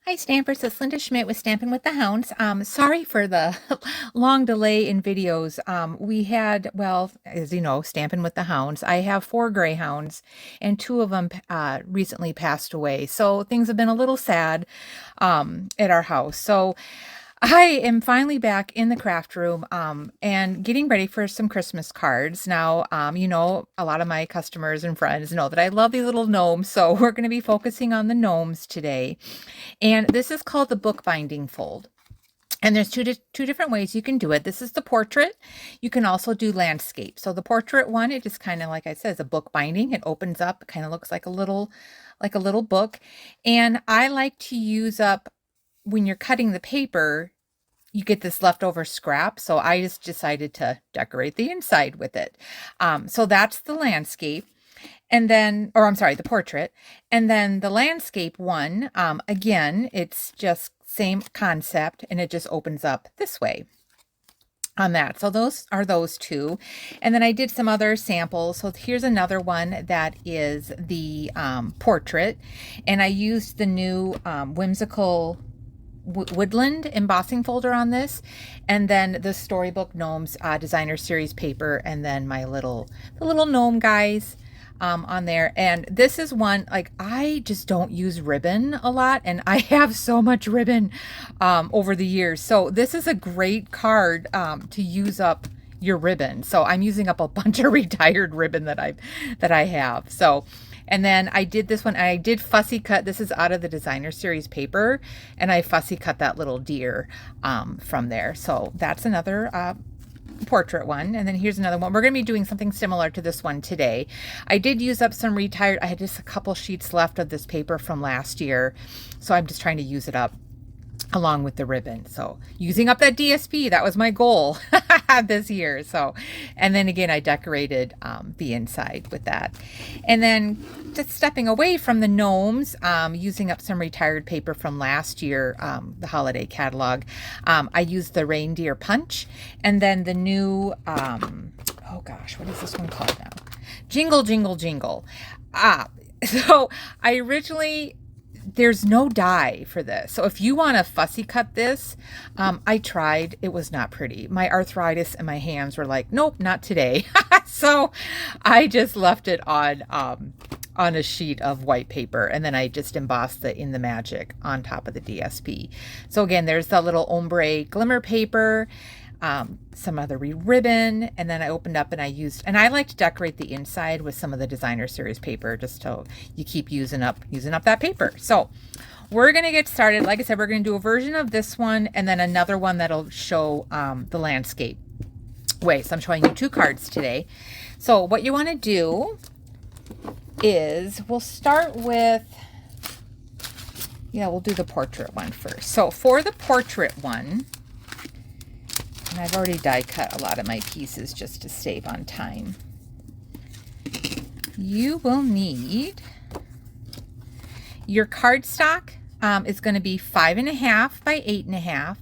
Hi, Stampers. It's Linda Schmidt with Stampin' with the Hounds. Sorry for the long delay in videos. We had, well, as you know, Stampin' with the Hounds. I have 4 greyhounds, and 2 of them recently passed away. So things have been a little sad at our house. So I am finally back in the craft room and getting ready for some Christmas cards. Now, a lot of my customers and friends know that I love these little gnomes, so we're going to be focusing on the gnomes today. And this is called the bookbinding fold. And there's two different ways you can do it. This is the portrait. You can also do landscape. So the portrait one, it just kind of, like I said, is a book binding. It opens up, kind of looks like a little book. And I like to use up, when you're cutting the paper, you get this leftover scrap. So I just decided to decorate the inside with it. So that's the landscape. And then, or I'm sorry, the portrait. And then the landscape one, again, it's just same concept, and it just opens up this way on that. So those are those two. And then I did some other samples. So here's another one that is the portrait. And I used the new whimsical woodland embossing folder on this, and then the Storybook Gnomes designer series paper, and then the little gnome guys on there. And this is one, like, I just don't use ribbon a lot, and I have so much ribbon over the years. So this is a great card to use up your ribbon. So I'm using up a bunch of retired ribbon that I have. So, and then I did this one. I did fussy cut. This is out of the designer series paper, and I fussy cut that little deer from there. So that's another portrait one. And then here's another one. We're going to be doing something similar to this one today. I did use up some retired. I had just a couple sheets left of this paper from last year, so I'm just trying to use it up along with the ribbon. So using up that DSP, that was my goal this year. So, and then again, I decorated the inside with that. And then just stepping away from the gnomes, using up some retired paper from last year, the holiday catalog. I used the reindeer punch, and then the new, oh gosh, what is this one called now? Jingle, Jingle, Jingle. So I originally, there's no die for this. So if you want to fussy cut this, I tried. It was not pretty. My arthritis and my hands were like, nope, not today. So I just left it on a sheet of white paper, and then I just embossed the In the Magic on top of the DSP. So again, there's the little ombre glimmer paper, some other ribbon, and then I opened up and I like to decorate the inside with some of the designer series paper, just so you keep using up that paper. So we're going to get started. Like I said, we're going to do a version of this one, and then another one that'll show the landscape way. So I'm showing you 2 cards today. So what you want to do is, we'll start with, we'll do the portrait one first. So for the portrait one, and I've already die cut a lot of my pieces just to save on time, you will need your cardstock. Is going to be 5.5 by 8.5,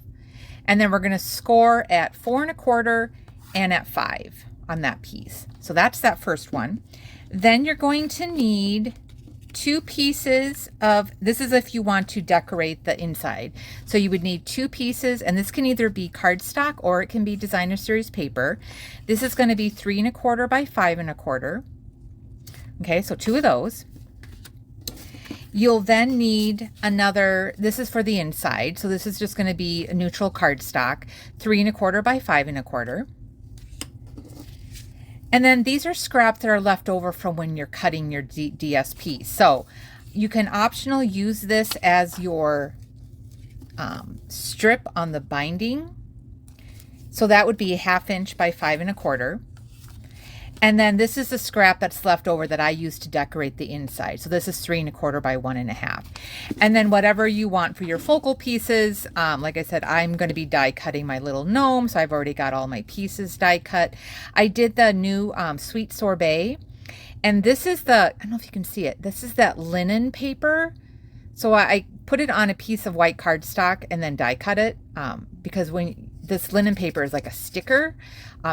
and then we're going to score at 4 1/4 and at 5 on that piece. So that's that first one. Then you're going to need 2 pieces of, this is if you want to decorate the inside. So you would need 2 pieces, and this can either be cardstock or it can be designer series paper. This is going to be 3 1/4 by 5 1/4. Okay, so 2 of those. You'll then need another, this is for the inside, so this is just going to be a neutral cardstock, 3 1/4 by 5 1/4. And then these are scraps that are left over from when you're cutting your DSP. So you can optional use this as your strip on the binding. So that would be a 1/2 inch by 5 1/4. And then this is the scrap that's left over that I use to decorate the inside. So this is 3 1/4 by 1 1/2. And then whatever you want for your focal pieces, like I said, I'm going to be die cutting my little gnome, so I've already got all my pieces die cut. I did the new sweet sorbet, and this is the, I don't know if you can see it, this is that linen paper. So I put it on a piece of white cardstock and then die cut it, because when this linen paper is like a sticker,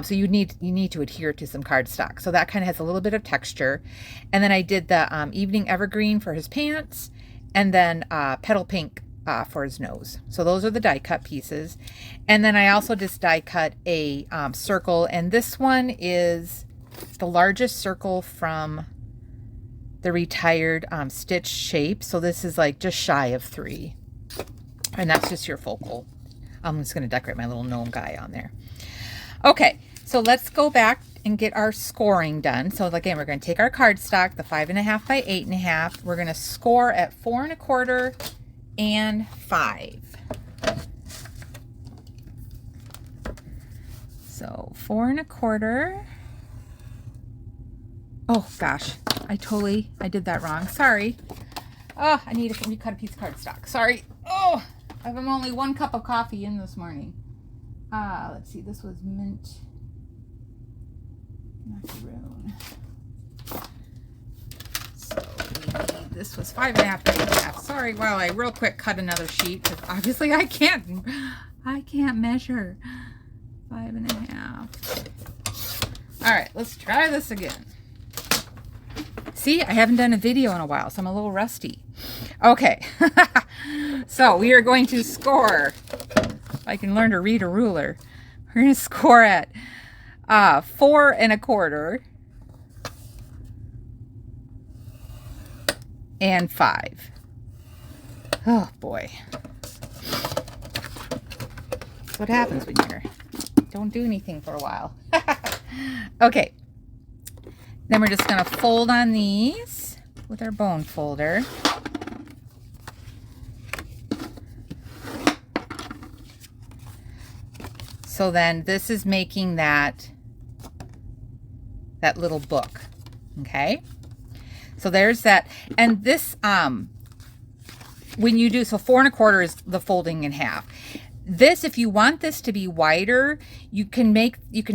so you need to adhere to some cardstock. So that kind of has a little bit of texture. And then I did the evening evergreen for his pants, and then petal pink for his nose. So those are the die cut pieces. And then I also just die cut a circle, and this one is the largest circle from the retired stitch shape. So this is like just shy of 3, and that's just your focal. I'm just going to decorate my little gnome guy on there. Okay, so let's go back and get our scoring done. So again, we're going to take our cardstock, the 5.5 by 8.5. We're going to score at 4 1/4 and 5. So 4 1/4. Oh gosh, I did that wrong. Sorry. Oh, I need to recut a piece of cardstock. Sorry. Oh, I'm only 1 cup of coffee in this morning. Let's see, this was mint macaroon. So this was 5.5 by 8.5. Sorry, while I real quick cut another sheet, because obviously I can't measure 5.5. All right, let's try this again. See, I haven't done a video in a while, so I'm a little rusty. Okay, so we are going to score. If I can learn to read a ruler, we're going to score at 4 1/4 and 5. Oh boy, that's what happens when you don't do anything for a while. Okay, then we're just going to fold on these with our bone folder. So then this is making that little book. Okay, so there's that. And this when you do, so 4 1/4 is the folding in half. This, if you want this to be wider, you can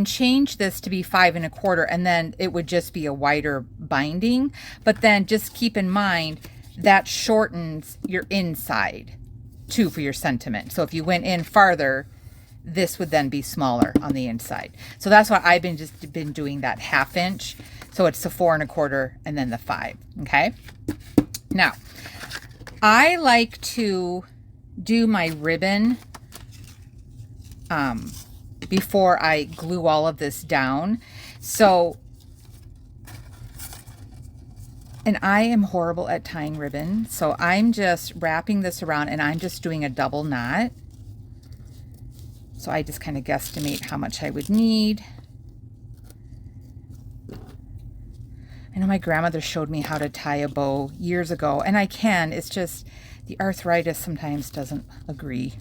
change this to be 5 1/4, and then it would just be a wider binding. But then just keep in mind that shortens your inside too for your sentiment. So if you went in farther, this would then be smaller on the inside. So that's why I've been doing that 1/2 inch. So it's the 4 1/4 and then the 5. Okay. Now, I like to do my ribbon before I glue all of this down. So, and I am horrible at tying ribbon. So I'm just wrapping this around, and I'm just doing a double knot. So I just kind of guesstimate how much I would need. I know my grandmother showed me how to tie a bow years ago, and I can. It's just the arthritis sometimes doesn't agree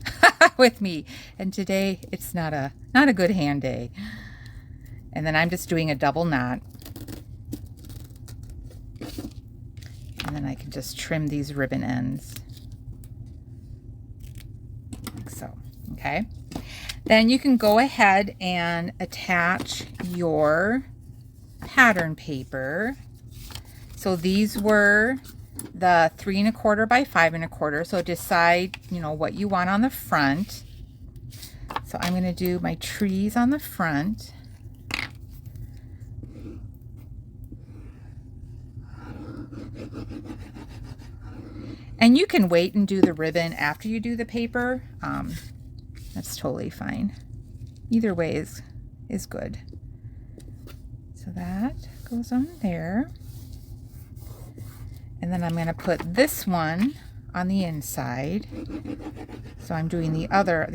with me. And today it's not a good hand day. And then I'm just doing a double knot. And then I can just trim these ribbon ends. Like so. Okay. Then you can go ahead and attach your pattern paper. So these were the 3 1/4 by 5 1/4. So decide, what you want on the front. So I'm going to do my trees on the front. And you can wait and do the ribbon after you do the paper. That's totally fine. Either way is good. So that goes on there. And then I'm going to put this one on the inside. So I'm doing the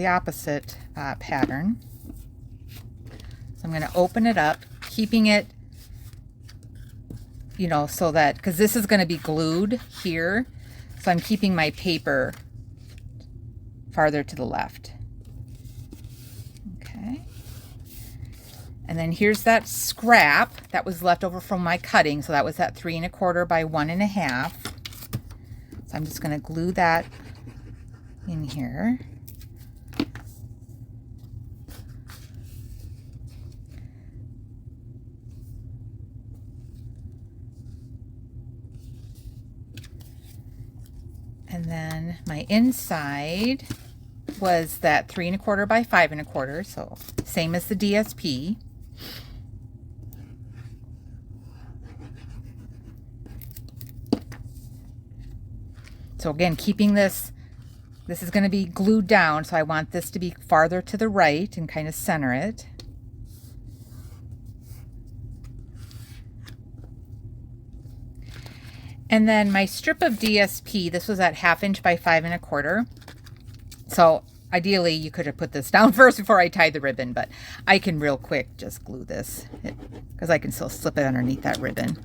opposite pattern. So I'm going to open it up, keeping it, so that, because this is going to be glued here. So I'm keeping my paper farther to the left. Okay. And then here's that scrap that was left over from my cutting. So that was that 3 1/4 by 1 1/2. So I'm just going to glue that in here. And then my inside was that 3 1/4 by 5 1/4, so same as the DSP. So again, keeping this This is going to be glued down, so I want this to be farther to the right and kind of center it. And then my strip of DSP, this was at 1/2 inch by 5 1/4. So ideally you could have put this down first before I tied the ribbon, but I can real quick just glue this because I can still slip it underneath that ribbon.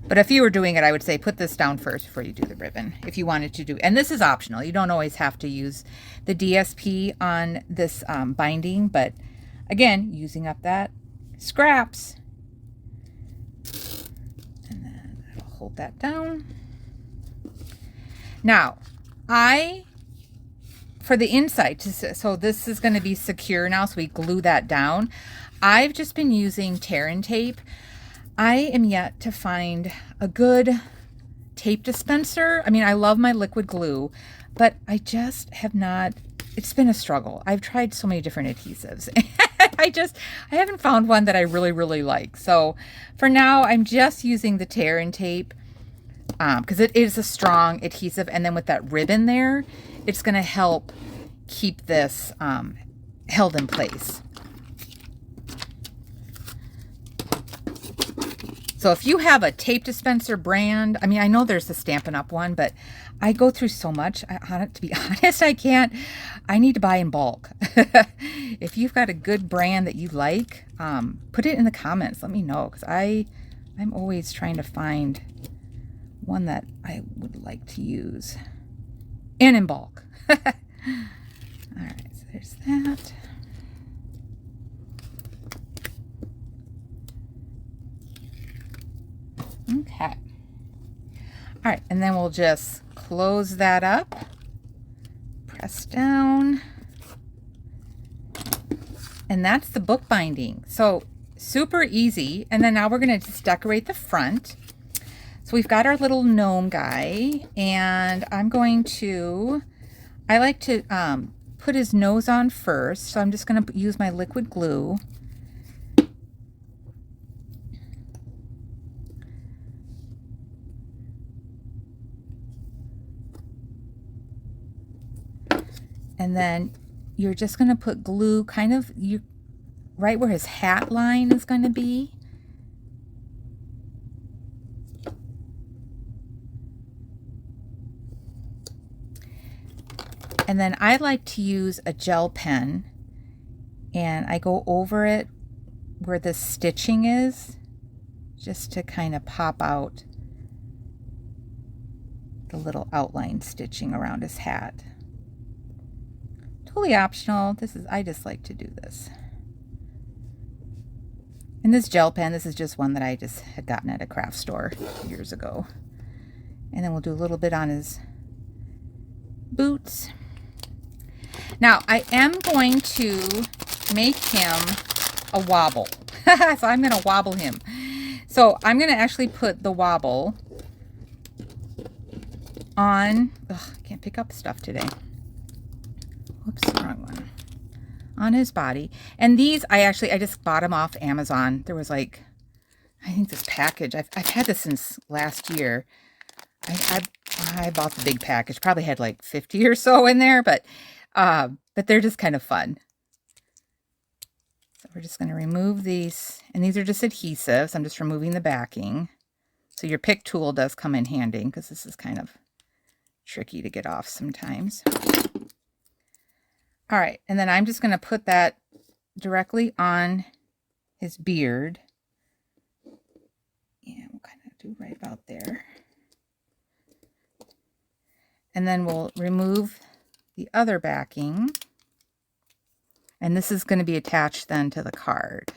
But if you were doing it, I would say put this down first before you do the ribbon, if you wanted to do. And this is optional. You don't always have to use the DSP on this binding, but again, using up that scraps. And then I'll hold that down. Now, for the inside, so this is going to be secure now, so we glue that down. I've just been using tear and tape. I am yet to find a good tape dispenser. I mean, I love my liquid glue, but I just have not, it's been a struggle. I've tried so many different adhesives. I haven't found one that I really, really like. So for now, I'm just using the tear and tape because it is a strong adhesive. And then with that ribbon there, it's going to help keep this held in place. So if you have a tape dispenser brand, I mean, I know there's the Stampin' Up one, but I go through so much. To be honest, I need to buy in bulk. If you've got a good brand that you like, put it in the comments. Let me know, because I'm always trying to find one that I would like to use. And in bulk. All right, so there's that. Okay. All right, and then we'll just close that up, press down, and that's the book binding. So super easy. And then now we're going to just decorate the front. So we've got our little gnome guy, and I'm going to, I like to put his nose on first. So I'm just going to use my liquid glue. And then you're just going to put glue kind of right where his hat line is going to be. And then I like to use a gel pen, and I go over it where the stitching is, just to kind of pop out the little outline stitching around his hat. Totally optional. I just like to do this. And this gel pen, this is just one that I just had gotten at a craft store years ago. And then we'll do a little bit on his boots. Now, I am going to make him a wobble. So I'm going to wobble him. So I'm going to actually put the wobble on, I can't pick up stuff today. Whoops, wrong one. On his body. And these, I just bought them off Amazon. There was like, I think this package, I've had this since last year. I bought the big package. Probably had like 50 or so in there, but they're just kind of fun. So we're just going to remove these, and these are just adhesives. I'm just removing the backing. So your pick tool does come in handy, because this is kind of tricky to get off sometimes. All right, and then I'm just going to put that directly on his beard. Yeah, we'll kind of do right about there. And then we'll remove the other backing. And this is going to be attached then to the card.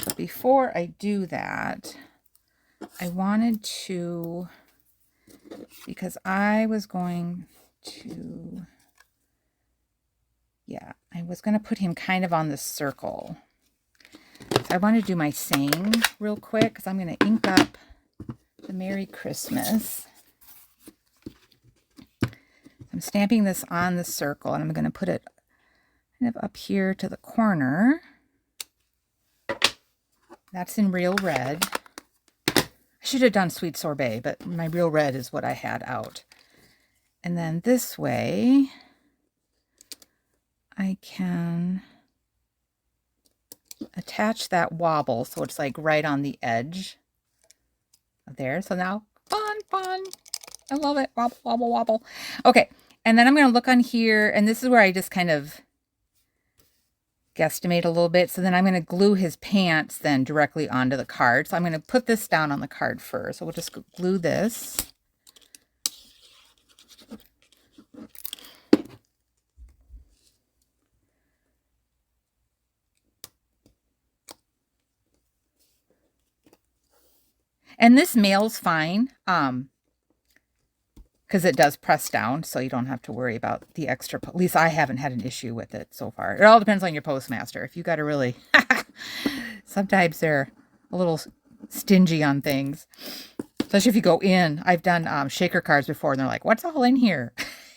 But before I do that, I wanted to, because I was going to put him kind of on the circle. So I want to do my saying real quick, because I'm going to ink up the Merry Christmas. I'm stamping this on the circle, and I'm going to put it kind of up here to the corner. That's in real red. I should have done sweet sorbet, but my real red is what I had out. And then this way, I can attach that wobble so it's like right on the edge there. So now, fun. I love it. Wobble, wobble, wobble. Okay, and then I'm going to look on here, and this is where I just kind of guesstimate a little bit. So then I'm going to glue his pants then directly onto the card. So I'm going to put this down on the card first. So we'll just glue this. And this mail's fine, because it does press down, so you don't have to worry about the extra. At least I haven't had an issue with it so far. It all depends on your postmaster. If you got to really, sometimes they're a little stingy on things, especially if you go in. I've done shaker cards before, and they're like, "What's all in here?"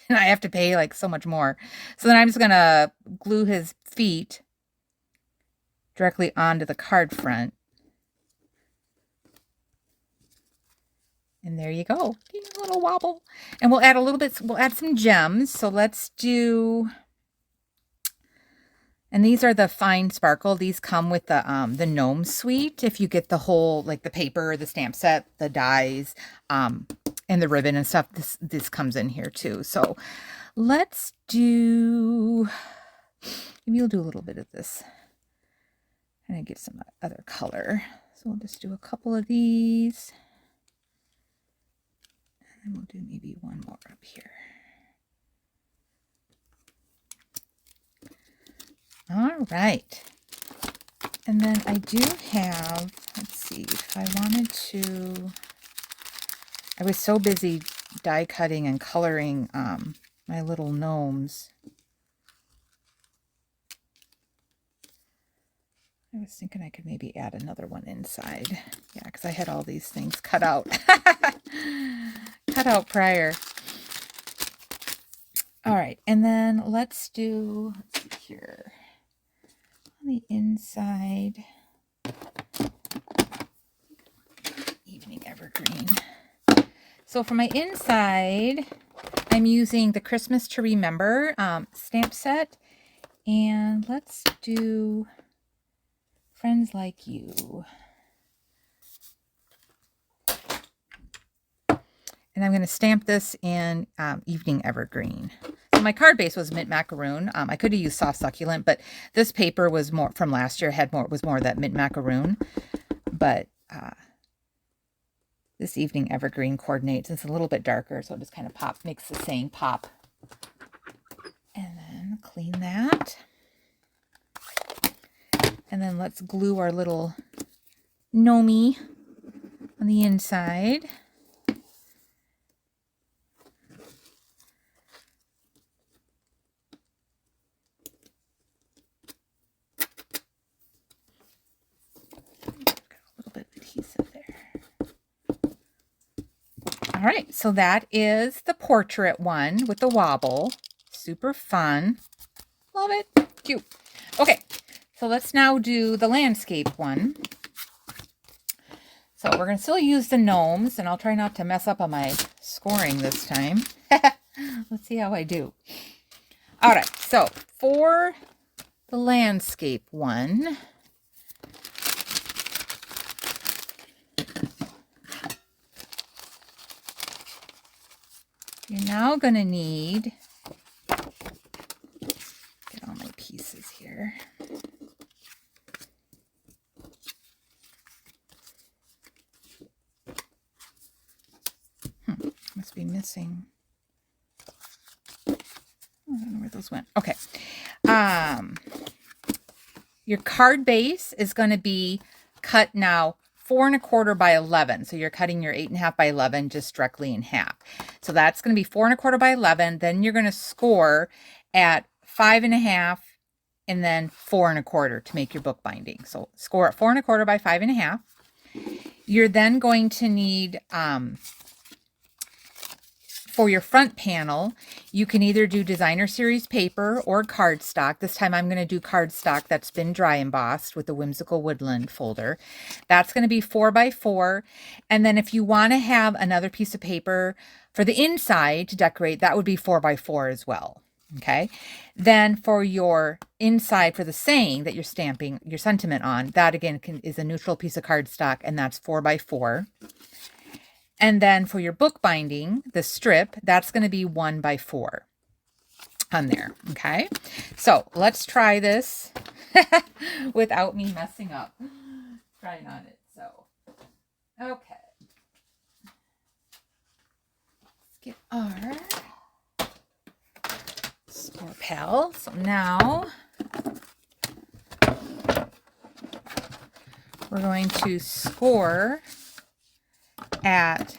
And I have to pay like so much more. So then I'm just gonna glue his feet directly onto the card front. And there you go, a little wobble. And we'll add a little bit, we'll add some gems. So let's do, and these are the fine sparkle. These come with the Gnomes suite. If you get the whole, like the paper, the stamp set, the dies, and the ribbon and stuff, this comes in here too. So let's do, maybe we'll do a little bit of this. And I get some other color. So we'll just do a couple of these. And we'll do maybe one more up here. All right. And then I do have, let's see, if I wanted to, I was so busy die cutting and coloring my little gnomes. I was thinking I could maybe add another one inside. Yeah, because I had all these things cut out. Cut out prior. All right, and then let's do, let's see here, on the inside, evening evergreen. So for my inside, I'm using the Christmas to Remember stamp set, and let's do Friends Like You. And I'm going to stamp this in Evening Evergreen. So my card base was mint macaroon. I could have used soft succulent, but this paper was more from last year. Was more of that mint macaroon. But this Evening Evergreen coordinates. It's a little bit darker, so it just kind of makes the saying pop. And then clean that. And then let's glue our little Gnomey on the inside. All right, so that is the portrait one with the wobble. Super fun. Love it. Cute. Okay, so let's now do the landscape one. So we're going to still use the gnomes, and I'll try not to mess up on my scoring this time. Let's see how I do. All right, so for the landscape one, you're now going to need, get all my pieces here. Must be missing. I don't know where those went. Okay. Your card base is going to be cut now 4 1/4 by 11. So you're cutting your 8 1/2 by 11 just directly in half. So that's going to be 4 1/4 by 11. Then you're going to score at 5 1/2 and then 4 1/4 to make your book binding. So score at 4 1/4 by 5 1/2. You're then going to need For your front panel, you can either do designer series paper or cardstock. This time I'm going to do cardstock that's been dry embossed with the Whimsical Woodland folder. That's going to be 4x4. And then if you want to have another piece of paper for the inside to decorate, that would be 4x4 as well. Okay. Then for your inside, for the saying that you're stamping your sentiment on, that again is a neutral piece of cardstock, and that's 4x4. And then for your bookbinding, the strip, that's going to be 1x4 on there. Okay. So let's try this without me messing up trying on it. So, okay. Let's get our score pal. So now we're going to score at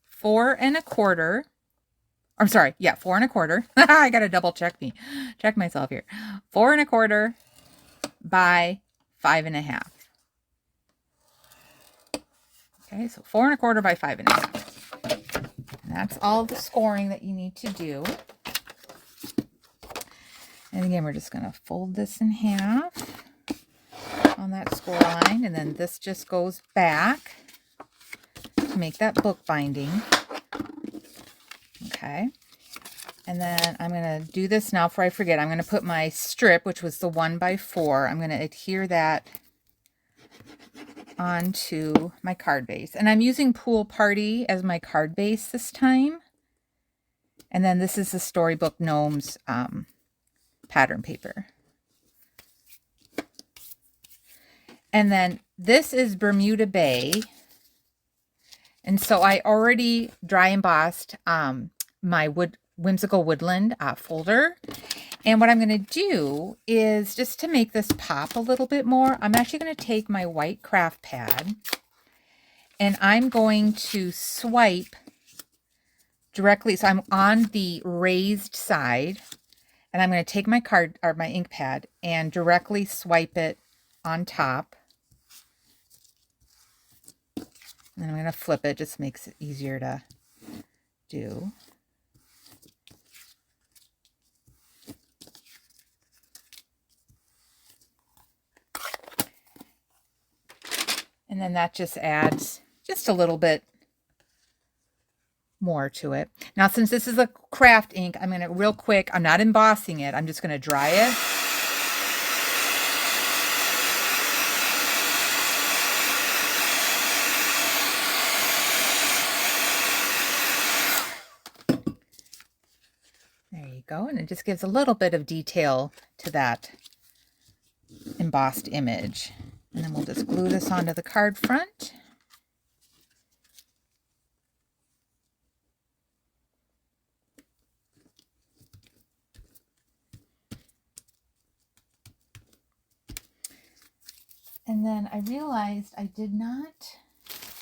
4 1/4. I'm sorry, yeah, 4 1/4. I gotta double check myself here. 4 1/4 by 5 1/2. Okay, so 4 1/4 by 5 1/2. And that's all the scoring that you need to do. And again, we're just gonna fold this in half on that score line, and then this just goes back to make that book binding. Okay. And then I'm going to do this now before I forget. I'm going to put my strip, which was the 1x4. I'm going to adhere that onto my card base. And I'm using Pool Party as my card base this time. And then this is the Storybook Gnomes pattern paper. And then this is Bermuda Bay. And so I already dry embossed my Whimsical Woodland folder. And what I'm going to do is, just to make this pop a little bit more, I'm actually going to take my white craft pad and I'm going to swipe directly. So I'm on the raised side, and I'm going to take my card or my ink pad and directly swipe it on top. And I'm going to flip it, just makes it easier to do. And then that just adds just a little bit more to it. Now, since this is a craft ink, I'm going to real quick, I'm not embossing it, I'm just going to dry it. Go, and it just gives a little bit of detail to that embossed image. And then we'll just glue this onto the card front. And then I realized I did not,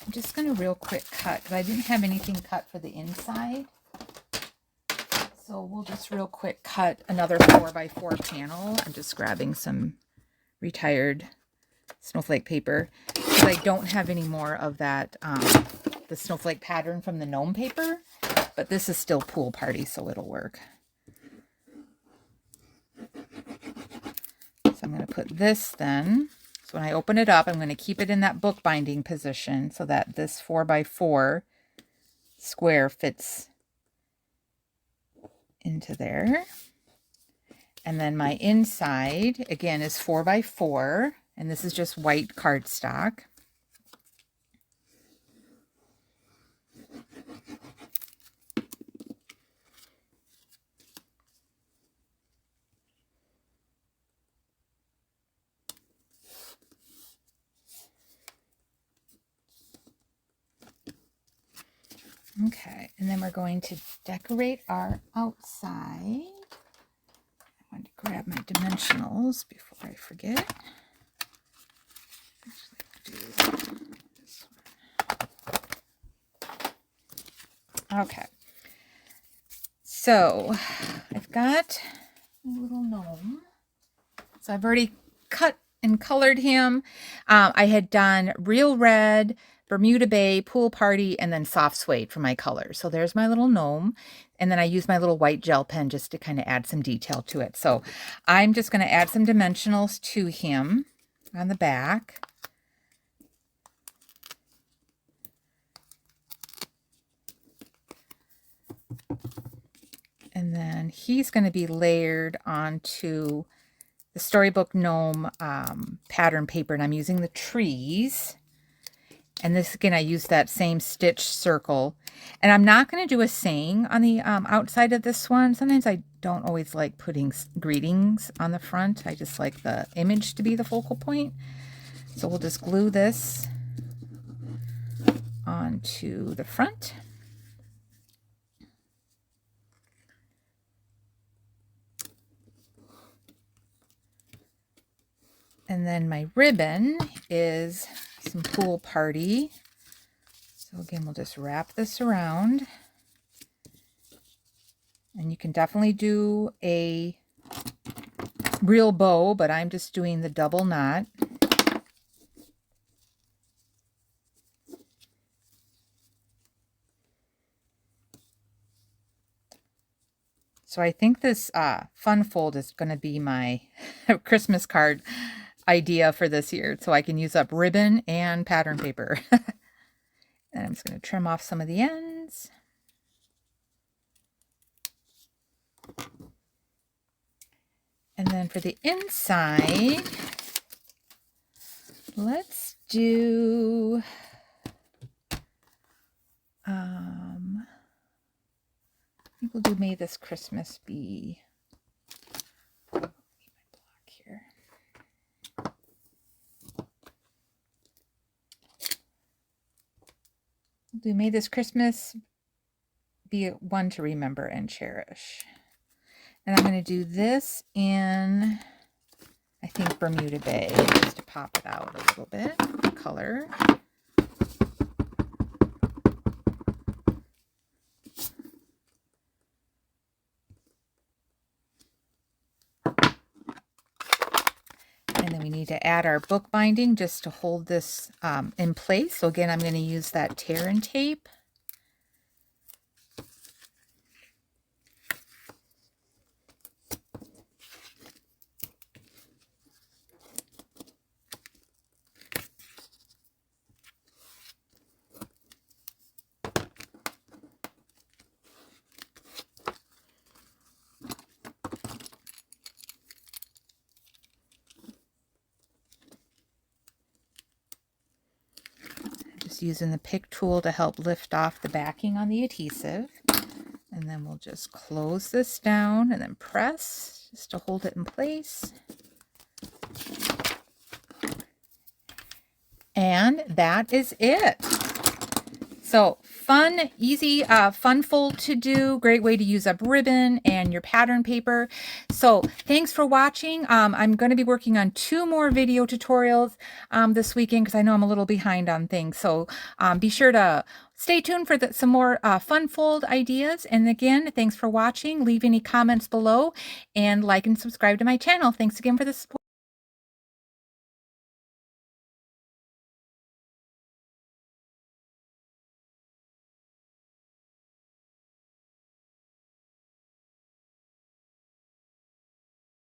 I'm just going to real quick cut, because I didn't have anything cut for the inside. So we'll just real quick cut another 4x4 panel. I'm just grabbing some retired snowflake paper, because I don't have any more of that, the snowflake pattern from the gnome paper, but this is still Pool Party, so it'll work. So I'm going to put this then. So when I open it up, I'm going to keep it in that bookbinding position so that this 4x4 square fits into there. And then my inside again is 4x4, and this is just white cardstock. Okay, and then we're going to decorate our outside. I want to grab my dimensionals before I forget. Actually, do this one. Okay, so I've got my little gnome. So I've already cut and colored him. I had done real red, Bermuda Bay, Pool Party, and then Soft Suede for my colors. So there's my little gnome. And then I use my little white gel pen just to kind of add some detail to it. So I'm just going to add some dimensionals to him on the back. And then he's going to be layered onto the Storybook Gnome pattern paper, and I'm using the trees. And this, again, I use that same stitch circle. And I'm not going to do a saying on the outside of this one. Sometimes I don't always like putting greetings on the front. I just like the image to be the focal point. So we'll just glue this onto the front. And then my ribbon is some Pool Party. So again, we'll just wrap this around. And you can definitely do a real bow, but I'm just doing the double knot. So I think this fun fold is going to be my Christmas card idea for this year, so I can use up ribbon and pattern paper. And I'm just going to trim off some of the ends. And then for the inside, let's do I think we'll do May This Christmas Be. Do May This Christmas Be One to Remember and Cherish. And I'm going to do this in, I think, Bermuda Bay, just to pop it out a little bit, the color. And then we need to add our book binding just to hold this in place. So again, I'm going to use that tear and tape. Using the pick tool to help lift off the backing on the adhesive. And then we'll just close this down and then press just to hold it in place. And that is it. So fun, easy, fun fold to do. Great way to use up ribbon and your pattern paper. So thanks for watching. I'm going to be working on 2 more video tutorials this weekend because I know I'm a little behind on things. So be sure to stay tuned for some more fun fold ideas. And again, thanks for watching. Leave any comments below and like and subscribe to my channel. Thanks again for the support.